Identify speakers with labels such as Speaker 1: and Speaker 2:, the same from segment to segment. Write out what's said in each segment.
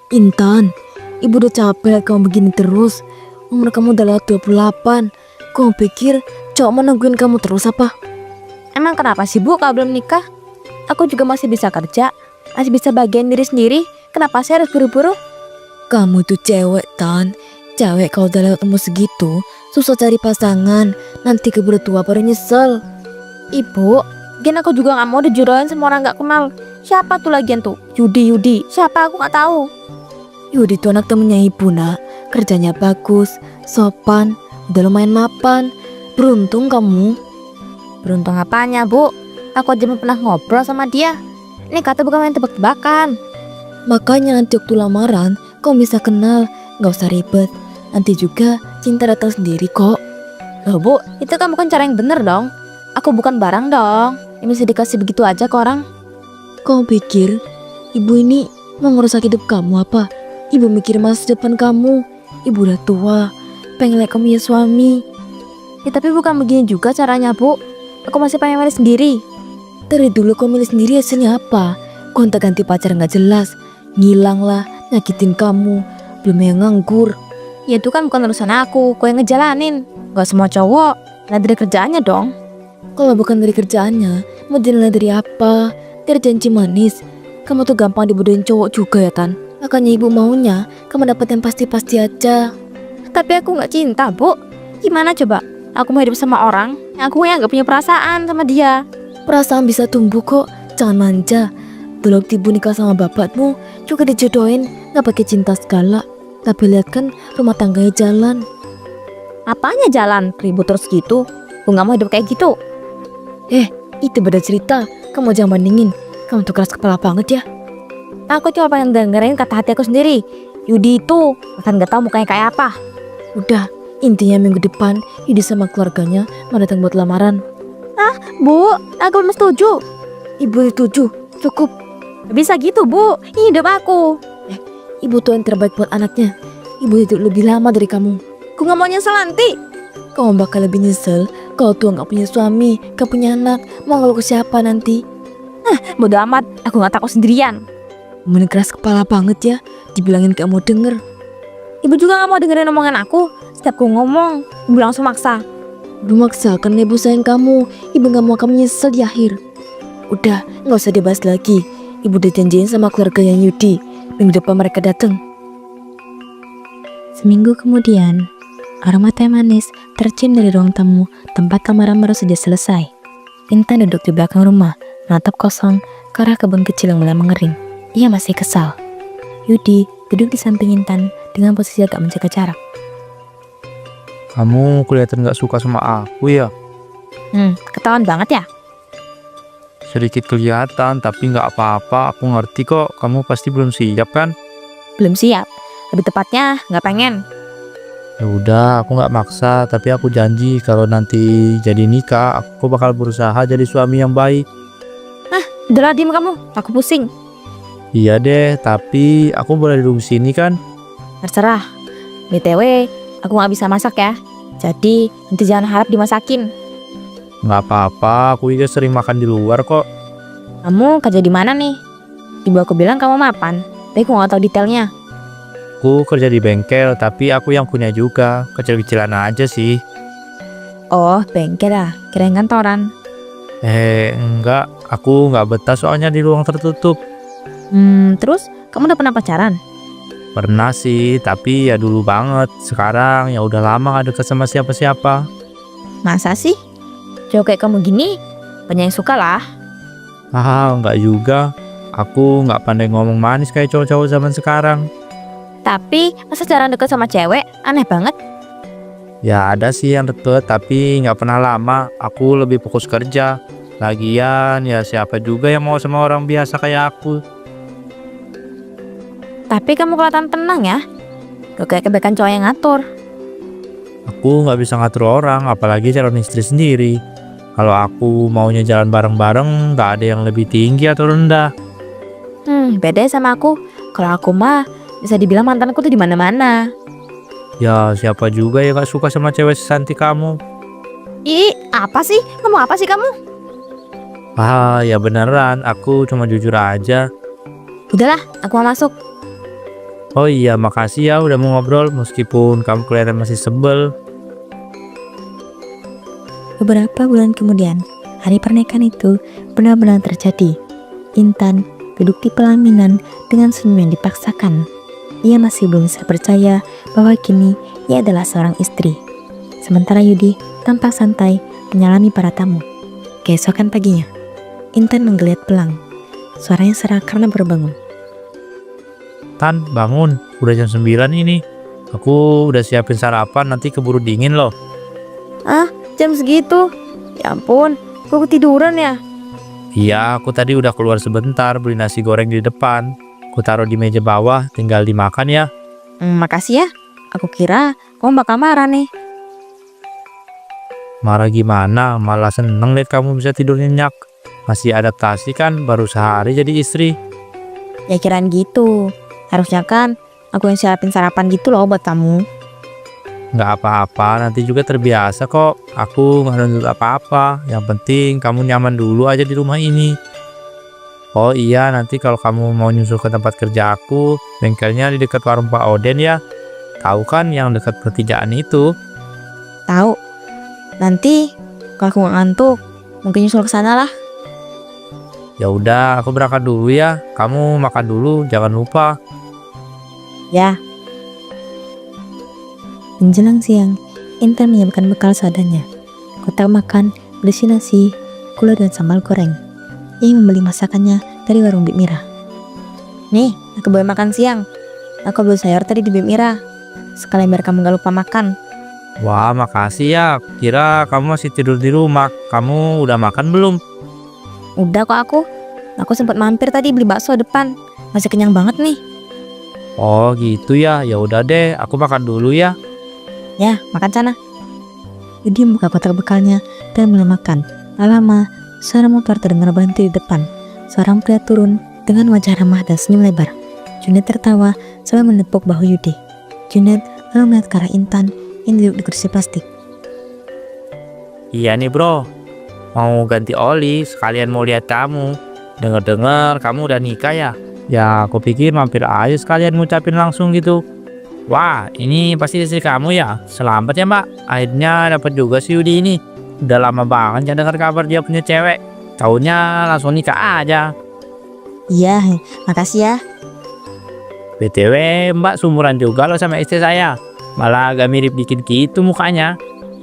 Speaker 1: Intan, ibu udah capek liat kamu begini terus. Umur kamu udah lewat 28. Kamu pikir cowok mau nungguin kamu terus apa?
Speaker 2: Emang kenapa sih Bu kalau belum nikah? Aku juga masih bisa kerja, masih bisa bagian diri sendiri. Kenapa sih harus buru-buru?
Speaker 1: Kamu tuh cewek, Tan. Cewek kalau udah lewat umur segitu, susah cari pasangan. Nanti keburu tua baru nyesel.
Speaker 2: Ibu, lagian aku juga gak mau dijodohin sama orang gak kenal. Siapa tuh lagian tuh? Yudi. Siapa, aku gak tahu.
Speaker 1: Yudi tuh anak temennya ibu, nak. Kerjanya bagus, sopan, udah lumayan mapan. Beruntung kamu.
Speaker 2: Beruntung apanya Bu? Aku aja belum pernah ngobrol sama dia. Ini kata bukan main tebak-tebakan.
Speaker 1: Makanya nanti waktu lamaran, kamu bisa kenal. Gak usah ribet. Nanti juga cinta datang sendiri kok.
Speaker 2: Loh Bu, itu kan bukan cara yang bener dong. Aku bukan barang dong yang bisa dikasih begitu aja ke orang.
Speaker 1: Kamu pikir ibu ini mau ngerusak hidup kamu apa? Ibu mikir masa depan kamu. Ibu udah tua, pengen lihat kamu ya suami.
Speaker 2: Ya tapi bukan begini juga caranya Bu. Aku masih pengen milih sendiri.
Speaker 1: Dari dulu kau milih sendiri hasilnya apa? Kontak ganti pacar gak jelas. Ngilang lah, nyakitin kamu. Belum yang nganggur.
Speaker 2: Ya itu kan bukan urusan aku yang ngejalanin. Gak semua cowok lihat dari kerjaannya dong.
Speaker 1: Kalau bukan dari kerjaannya, mau dinilai dari apa? Dari janji manis. Kamu tuh gampang dibodohin cowok juga ya, Tan. Makanya ibu maunya kamu dapat yang pasti-pasti aja.
Speaker 2: Tapi aku gak cinta Bu. Gimana coba? Aku mau hidup sama orang aku yang gak punya perasaan sama dia.
Speaker 1: Perasaan bisa tumbuh kok, jangan manja. Dulu waktu ibu nikah sama bapakmu juga dijodohin, gak pakai cinta segala. Tapi lihat kan rumah tangganya jalan.
Speaker 2: Apanya jalan ribut terus gitu? Aku gak mau hidup kayak gitu.
Speaker 1: Itu beda cerita. Kamu jangan bandingin. Kamu tuh keras kepala banget ya.
Speaker 2: Aku cuma pengen dengerin kata hati aku sendiri. Yudi itu bahkan gak tahu mukanya kayak apa.
Speaker 1: Udah, intinya minggu depan Yudi sama keluarganya mau datang buat lamaran.
Speaker 2: Bu, aku belum setuju.
Speaker 1: Ibu setuju, cukup.
Speaker 2: Gak bisa gitu Bu, ini hidup aku.
Speaker 1: Ibu tuh yang terbaik buat anaknya. Ibu hidup lebih lama dari kamu.
Speaker 2: Aku gak mau nyesel nanti.
Speaker 1: Kamu bakal lebih nyesel kalau tuh gak punya suami, gak punya anak. Mau ngeluh ke siapa nanti?
Speaker 2: Bodoh amat, aku gak takut sendirian.
Speaker 1: Kamu keras kepala banget ya. Dibilangin gak mau denger.
Speaker 2: Ibu juga gak mau dengerin omongan aku. Setiap aku ngomong, ibu langsung maksa.
Speaker 1: Ibu maksa karena ibu sayang kamu. Ibu gak mau kamu nyesel di akhir. Udah, gak usah dibahas lagi. Ibu udah janjiin sama keluarga yang Yudi. Minggu depan mereka datang.
Speaker 3: Seminggu kemudian, aroma teh manis tercium dari ruang tamu tempat lamaran baru saja selesai. Intan duduk di belakang rumah, menatap kosong ke arah kebun kecil yang mulai mengering. Ia masih kesal. Yudi duduk di samping Intan dengan posisi agak menjaga jarak.
Speaker 4: Kamu kelihatan gak suka sama aku ya?
Speaker 2: Ketahuan banget ya.
Speaker 4: Sedikit kelihatan, tapi gak apa-apa. Aku ngerti kok, kamu pasti belum siap kan?
Speaker 2: Belum siap. Lebih tepatnya gak pengen.
Speaker 4: Ya udah, aku gak maksa, tapi aku janji kalau nanti jadi nikah, aku bakal berusaha jadi suami yang baik.
Speaker 2: Udahlah diem kamu, aku pusing.
Speaker 4: Iya deh, tapi aku boleh duduk sini kan?
Speaker 2: Terserah. BTW, aku gak bisa masak ya. Jadi nanti jangan harap dimasakin.
Speaker 4: Gak apa-apa, aku juga sering makan di luar kok.
Speaker 2: Kamu kerja di mana nih? Ibu aku bilang kamu mapan, tapi aku gak tahu detailnya.
Speaker 4: Aku kerja di bengkel, tapi aku yang punya juga. Kecil-kecilan aja sih.
Speaker 2: Oh, bengkel lah. Kirain kantoran.
Speaker 4: Enggak, aku gak betah soalnya di ruang tertutup.
Speaker 2: Terus kamu udah pernah pacaran?
Speaker 4: Pernah sih, tapi ya dulu banget. Sekarang ya udah lama gak deket sama siapa-siapa.
Speaker 2: Masa sih? Cowok kayak kamu gini, banyak yang suka lah.
Speaker 4: Enggak juga. Aku gak pandai ngomong manis kayak cowok-cowok zaman sekarang.
Speaker 2: Tapi masa jarang deket sama cewek? Aneh banget.
Speaker 4: Ya ada sih yang deket, tapi gak pernah lama. Aku lebih fokus kerja. Lagian ya siapa juga yang mau sama orang biasa kayak aku.
Speaker 2: Tapi kamu kelihatan tenang ya. Gak kayak kebanyakan cowok yang ngatur.
Speaker 4: Aku gak bisa ngatur orang, apalagi calon istri sendiri. Kalau aku maunya jalan bareng-bareng, gak ada yang lebih tinggi atau rendah.
Speaker 2: Beda sama aku. Kalau aku mah bisa dibilang mantanku tuh di mana-mana.
Speaker 4: Ya siapa juga yang gak suka sama cewek secantik kamu?
Speaker 2: Ih, apa sih? Ngomong apa sih kamu?
Speaker 4: Ya beneran, aku cuma jujur aja.
Speaker 2: Udahlah, aku mau masuk.
Speaker 4: Oh iya, makasih ya udah mau ngobrol meskipun kamu kelihatan masih sebel.
Speaker 3: Beberapa bulan kemudian, hari pernikahan itu benar-benar terjadi. Intan duduk di pelaminan dengan senyum yang dipaksakan. Ia masih belum bisa percaya bahwa kini ia adalah seorang istri. Sementara Yudi tampak santai menyalami para tamu. Keesokan paginya, Intan menggeliat pelang. Suaranya serak karena baru bangun.
Speaker 4: Tan, bangun, udah jam 9 ini. Aku udah siapin sarapan, nanti keburu dingin loh.
Speaker 2: Ah, jam segitu? Ya ampun, gue ketiduran ya.
Speaker 4: Iya, aku tadi udah keluar sebentar beli nasi goreng di depan. Aku taruh di meja bawah, tinggal dimakan ya.
Speaker 2: Makasih ya. Aku kira kamu bakal marah nih.
Speaker 4: Marah gimana, malah seneng liat kamu bisa tidur nyenyak. Masih adaptasi kan, baru sehari jadi istri.
Speaker 2: Ya kirain gitu. Harusnya kan aku yang siapin sarapan gitu loh buat kamu.
Speaker 4: Nggak apa-apa, nanti juga terbiasa kok. Aku nggak nuntut apa-apa. Yang penting kamu nyaman dulu aja di rumah ini. Oh iya, nanti kalau kamu mau nyusul ke tempat kerja aku, bengkelnya di dekat warung Pak Oden ya. Tahu kan yang dekat pertigaan itu?
Speaker 2: Tahu. Nanti kalau aku nggak ngantuk, mungkin nyusul ke sana lah.
Speaker 4: Ya udah, aku berangkat dulu ya. Kamu makan dulu, jangan lupa.
Speaker 2: Ya,
Speaker 3: Menjelang siang, Intan menyiapkan bekal seadanya. Kotak makan berisi nasi, gula dan sambal goreng. Ia membeli masakannya dari warung Bik Mira.
Speaker 2: nih aku boleh makan siang. Aku beli sayur tadi di Bim Ira. Sekalian biar kamu gak lupa makan.
Speaker 4: Wah, makasih ya. Kira kamu masih tidur di rumah. Kamu udah makan belum?
Speaker 2: Udah kok aku. Aku sempat mampir tadi beli bakso depan. Masih kenyang banget nih.
Speaker 4: Oh gitu ya. Ya udah deh, aku makan dulu ya.
Speaker 2: Ya, makan sana.
Speaker 3: Yudi membuka kotak bekalnya dan mulai makan. Tak lama, suara motor terdengar berhenti di depan. Seorang pria turun dengan wajah ramah dan senyum lebar. Junet tertawa sambil menepuk bahu Yudi. Junet lalu melihat ke arah Intan yang duduk di kursi plastik.
Speaker 4: Iya nih bro, mau ganti oli sekalian mau lihat kamu. Dengar-dengar kamu udah nikah ya? Ya aku pikir mampir aja sekalian ngucapin langsung gitu. Wah, ini pasti istri kamu ya? Selamat ya mbak, akhirnya dapat juga si Yudi ini. Udah lama banget gak dengar kabar dia punya cewek. Taunya langsung nikah aja.
Speaker 2: Iya, makasih ya.
Speaker 4: BTW mbak sumuran juga loh sama istri saya. Malah agak mirip dikit gitu mukanya.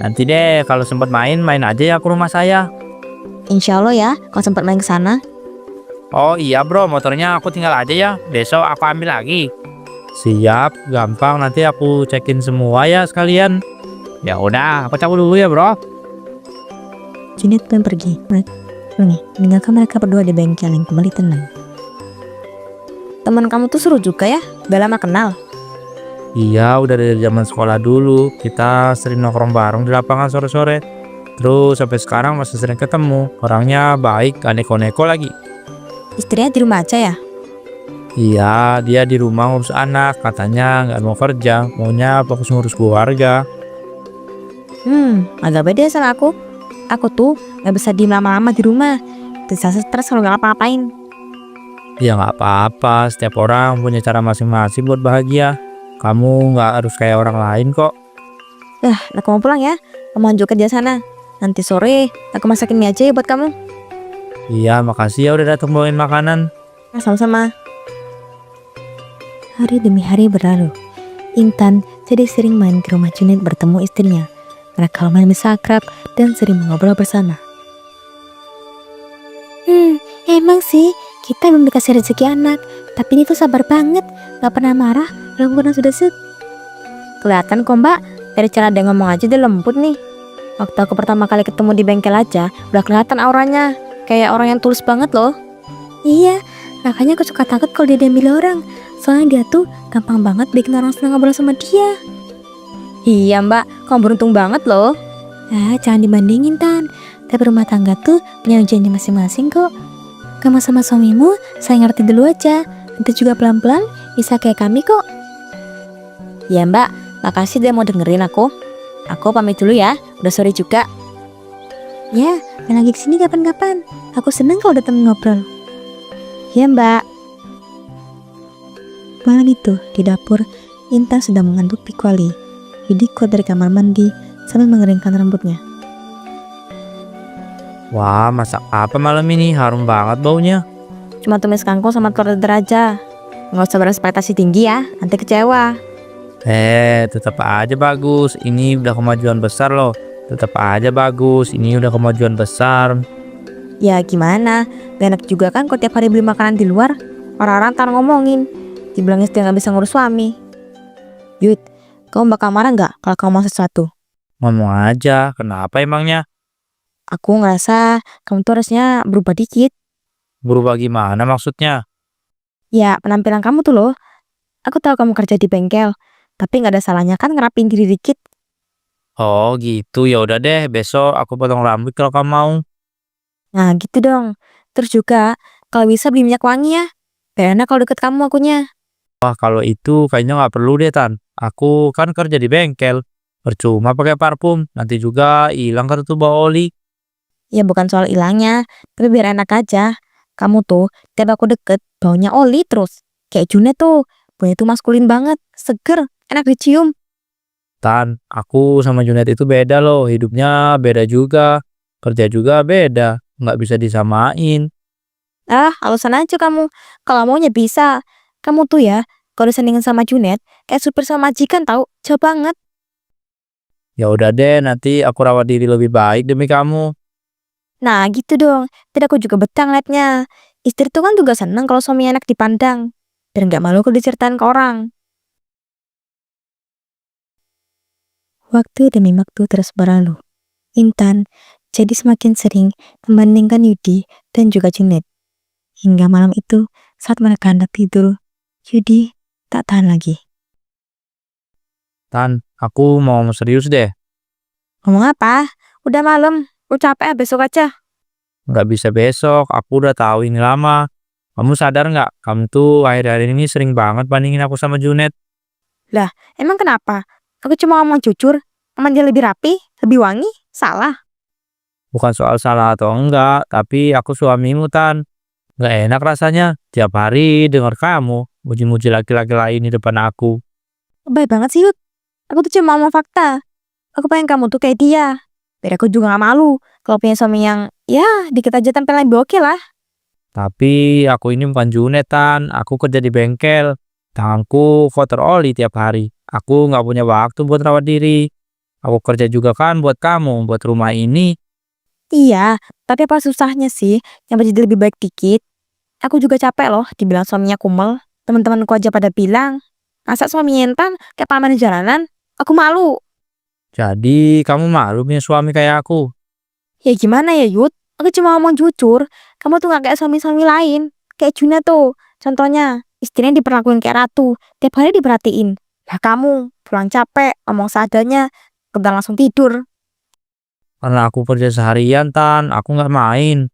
Speaker 4: Nanti deh kalau sempat main aja ya ke rumah saya.
Speaker 2: Insya Allah ya, kalau sempat main ke sana.
Speaker 4: Oh iya bro, motornya aku tinggal aja ya. Besok aku ambil lagi. Siap, gampang, nanti aku cekin semua ya sekalian. Ya udah, aku cabut dulu ya bro.
Speaker 3: Junet pun pergi. Meninggalkan mereka berdua di bengkel yang kembali tenang.
Speaker 2: Teman kamu tuh seru juga ya. Udah lama kenal.
Speaker 4: Iya, udah dari zaman sekolah dulu. Kita sering nongkrong bareng di lapangan sore-sore. Terus sampai sekarang masih sering ketemu. Orangnya baik, gak neko-neko lagi.
Speaker 2: Istrinya di rumah aja ya?
Speaker 4: Iya, dia di rumah ngurus anak. Katanya nggak mau kerja, maunya fokus ngurus keluarga.
Speaker 2: Agak beda sama aku. Aku tuh gak bisa diem lama-lama di rumah. Bisa stres kalau gak ngapa-ngapain.
Speaker 4: Ya nggak apa-apa, setiap orang punya cara masing-masing buat bahagia. Kamu nggak harus kayak orang lain kok.
Speaker 2: Aku mau pulang ya. Kamu lanjut kerja sana. Nanti sore aku masakin mie aja ya buat kamu.
Speaker 4: Iya, makasih ya udah datang bawain makanan.
Speaker 2: Nah, sama-sama.
Speaker 3: Hari demi hari berlalu. Intan jadi sering main ke rumah Junet bertemu istrinya. Mereka lumayan bisa akrab dan sering mengobrol bersama. Emang sih, kita belum dikasih rezeki anak. Tapi dia tuh sabar banget, gak pernah marah, lembut dan sudah
Speaker 2: Kelihatan kok mbak. Dari cara dia ngomong aja dia lembut nih. Waktu aku pertama kali ketemu di bengkel aja, udah kelihatan auranya. Kayak orang yang tulus banget loh.
Speaker 3: Iya, makanya aku suka takut kalau dia diambil orang. Soalnya dia tuh gampang banget bikin orang senang ngobrol sama dia.
Speaker 2: Iya mbak, kamu beruntung banget loh.
Speaker 3: Jangan dibandingin Tan. Tapi rumah tangga tuh punya ujiannya masing-masing kok. Kamu sama suamimu, saya ngerti dulu aja. Nanti juga pelan-pelan bisa kayak kami kok.
Speaker 2: Ya mbak, makasih dia mau dengerin aku. Aku pamit dulu ya, udah sore juga.
Speaker 3: Ya, main lagi kesini kapan-kapan. Aku seneng kalau datang ngobrol.
Speaker 2: Ya mbak.
Speaker 3: Malam itu, di dapur, Intan sedang mengaduk pikwali. Yudi keluar dari kamar mandi sambil mengeringkan rambutnya.
Speaker 4: Wah, masak apa malam ini? Harum banget baunya.
Speaker 2: Cuma tumis kangkung sama telur dadar aja. Nggak usah berekspektasi tinggi ya, nanti kecewa.
Speaker 4: Tetap aja bagus. Ini udah kemajuan besar loh. Tetap aja bagus. Ini udah kemajuan besar.
Speaker 2: Ya gimana, gak enak juga kan kalau tiap hari beli makanan di luar. Orang-orang ntar ngomongin, dibilang istri gak bisa ngurus suami. Yud, kamu bakal marah gak kalau kamu mau sesuatu?
Speaker 4: Ngomong aja. Kenapa emangnya?
Speaker 2: Aku ngerasa kamu tuh harusnya berubah dikit.
Speaker 4: Berubah gimana maksudnya?
Speaker 2: Ya penampilan kamu tuh loh. Aku tahu kamu kerja di bengkel, tapi gak ada salahnya kan ngerapin diri dikit.
Speaker 4: Oh gitu, ya udah deh. Besok aku potong rambut kalau kamu mau.
Speaker 2: Nah gitu dong. Terus juga kalau bisa beli minyak wangi ya. Biar enak kalau deket kamu akunya.
Speaker 4: Wah, kalau itu kayaknya nggak perlu deh, Tan. Aku kan kerja di bengkel. Percuma pakai parfum. Nanti juga hilang kan tuh bau oli.
Speaker 2: Ya bukan soal hilangnya, tapi biar enak aja. Kamu tuh tiap aku deket baunya oli terus. Kayak Junet tuh, baunya tuh maskulin banget, seger, enak dicium.
Speaker 4: Tan, aku sama Junet itu beda loh. Hidupnya beda juga. Kerja juga beda. Nggak bisa disamain.
Speaker 2: Ah, alasan aja kamu. Kalau maunya bisa. Kamu tuh ya, kalau disandingin sama Junet, kayak supir sama majikan tau, jauh banget.
Speaker 4: Ya udah deh, nanti aku rawat diri lebih baik demi kamu.
Speaker 2: Nah gitu dong, tidak aku juga betah ngeliatnya. Istri tuh kan juga seneng kalau suami enak dipandang. Dan gak malu kalau diceritain ke orang.
Speaker 3: Waktu demi waktu terus berlalu. Intan jadi semakin sering membandingkan Yudi dan juga Junet. Hingga malam itu, saat mereka hendak tidur, Yudi tak tahan lagi.
Speaker 4: Tan, aku mau ngomong serius deh.
Speaker 2: Ngomong apa? Udah malam, lu capek besok aja.
Speaker 4: Nggak bisa besok, aku udah tahu ini lama. Kamu sadar nggak? Kamu tuh akhir-akhir ini sering banget bandingin aku sama Junet.
Speaker 2: Lah, emang kenapa? Aku cuma ngomong jujur, emang dia lebih rapi, lebih wangi, salah.
Speaker 4: Bukan soal salah atau enggak, tapi aku suamimu, Tan. Nggak enak rasanya tiap hari dengar kamu muji-muji laki-laki lain di depan aku.
Speaker 2: Baik banget sih, Yud. Aku tuh cuma ngomong fakta. Aku pengen kamu tuh kayak dia. Biar aku juga gak malu kalau punya suami yang, ya dikit aja tampilan lebih oke lah.
Speaker 4: Tapi aku ini bukan Junet, Tan. Aku kerja di bengkel. Tanganku kotor oli tiap hari. Aku nggak punya waktu buat rawat diri. Aku kerja juga kan buat kamu, buat rumah ini.
Speaker 2: Iya, tapi apa susahnya sih yang jadi lebih baik dikit? Aku juga capek loh dibilang suaminya kumel. Teman-temanku aja pada bilang, masa suaminya entan kayak paman di jalanan? Aku malu.
Speaker 4: Jadi kamu malu punya suami kayak aku.
Speaker 2: Ya gimana ya Yud? Aku cuma ngomong jujur. Kamu tuh gak kayak suami-suami lain. Kayak Juna tuh. Contohnya, istrinya diperlakuin kayak ratu. Tiap hari diperhatiin. Lah kamu, pulang capek, ngomong seadanya, kemudian langsung tidur.
Speaker 4: Karena aku kerja seharian, Tan. Aku nggak main.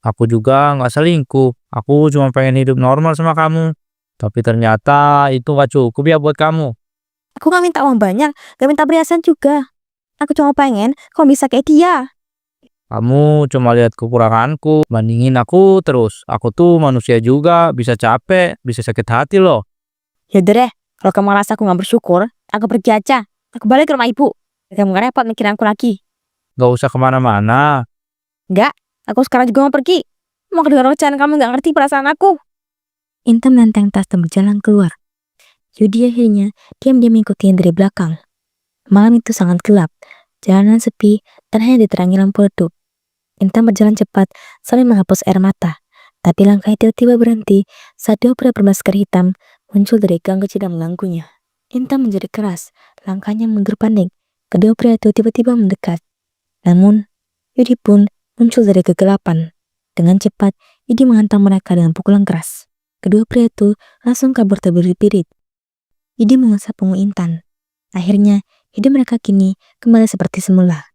Speaker 4: Aku juga nggak selingkuh. Aku cuma pengen hidup normal sama kamu. Tapi ternyata itu nggak cukup ya buat kamu.
Speaker 2: Aku gak minta uang banyak, gak minta perhiasan juga. Aku cuma pengen kamu bisa kayak dia.
Speaker 4: Kamu cuma lihat kekuranganku, bandingin aku terus. Aku tuh manusia juga, bisa capek, bisa sakit hati loh.
Speaker 2: Yaudah deh, kalau kamu ngerasa aku gak bersyukur, aku pergi aja. Aku balik ke rumah ibu. Biar kamu gak repot mikirin aku lagi.
Speaker 4: Gak usah kemana-mana.
Speaker 2: Enggak, aku sekarang juga mau pergi. Mau kedengar ocehan kamu gak ngerti perasaan aku.
Speaker 3: Intan menenteng tas dan berjalan keluar. Yudi akhirnya diam-diam mengikutinya dari belakang. Malam itu sangat gelap, jalanan sepi dan hanya diterangi lampu redup. Intan berjalan cepat sambil menghapus air mata. Tapi langkahnya tiba-tiba berhenti saat dua pria bermasker hitam muncul dari gang kecil dan mengganggunya. Intan menjerit keras, langkahnya mundur panik. Kedua pria itu tiba-tiba mendekat. Namun, Yudi pun muncul dari kegelapan. Dengan cepat, Yudi menghantam mereka dengan pukulan keras. Kedua pria itu langsung kabur terbirit-birit. Yudi mengusap punggung Intan. Akhirnya, hidup mereka kini kembali seperti semula.